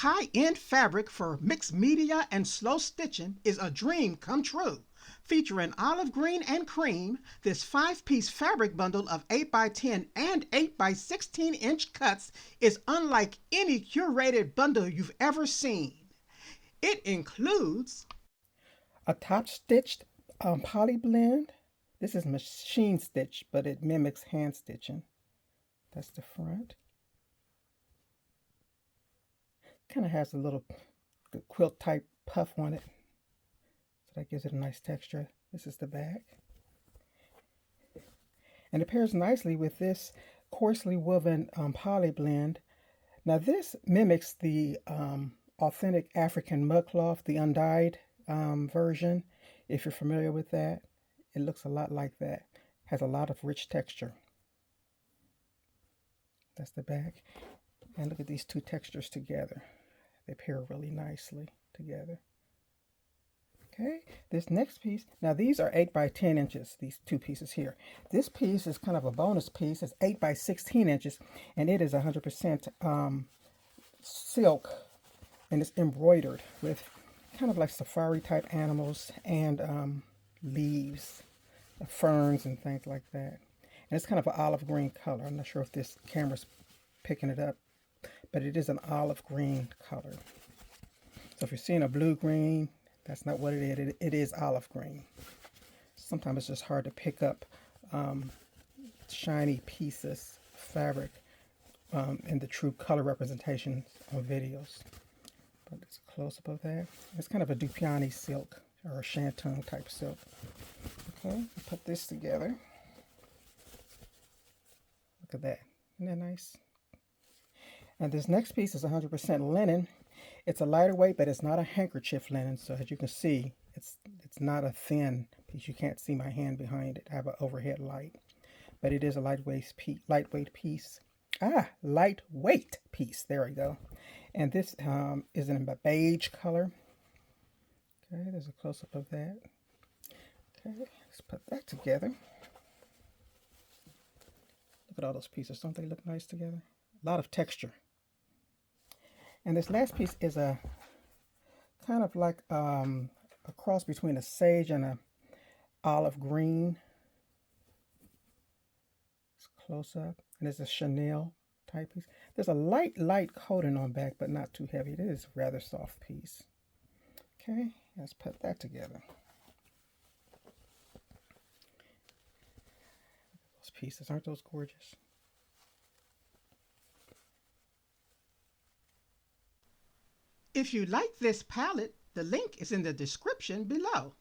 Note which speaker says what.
Speaker 1: high-end fabric for mixed media and slow stitching is a dream come true. Featuring olive green and cream, this 5-piece fabric bundle of 8 by 10 and 8 by 16-inch cuts is unlike any curated bundle you've ever seen. It includes
Speaker 2: a top stitched poly blend. This is machine stitch, but it mimics hand stitching. That's the front. Kind of has a little quilt type puff on it, so that gives it a nice texture. This is the back, and it pairs nicely with this coarsely woven poly blend. Now this mimics the authentic African mud cloth, the undyed version. If you're familiar with that, it looks a lot like that. Has a lot of rich texture. That's the back. And look at these two textures together. They pair really nicely together. Okay, this next piece, now these are 8 by 10 inches, these two pieces here. This piece is kind of a bonus piece. It's 8 by 16 inches, and it is 100% silk, and it's embroidered with kind of like safari type animals and leaves, ferns and things like that. And it's kind of an olive green color. I'm not sure if this camera's picking it up, but it is an olive green color. So if you're seeing a blue green, that's not what it is. It is olive green. Sometimes it's just hard to pick up shiny pieces of fabric in the true color representations on videos. But it's a close-up of that. It's kind of a Dupioni silk or a shantung type silk. Okay, put this together. Look at that. Isn't that nice? And this next piece is 100% linen. It's a lighter weight, but it's not a handkerchief linen. So as you can see, it's not a thin piece. You can't see my hand behind it. I have an overhead light, but it is a lightweight piece. Lightweight piece. There we go. And this is in a beige color. Okay, there's a close-up of that. Okay, let's put that together. Look at all those pieces. Don't they look nice together? A lot of texture. And this last piece is a kind of like a cross between a sage and a olive green. It's close up, and it's a Chanel type piece. There's a light coating on back, but not too heavy. It is a rather soft piece. Okay, let's put that together. Those pieces, aren't those gorgeous?
Speaker 1: If you like this palette, the link is in the description below.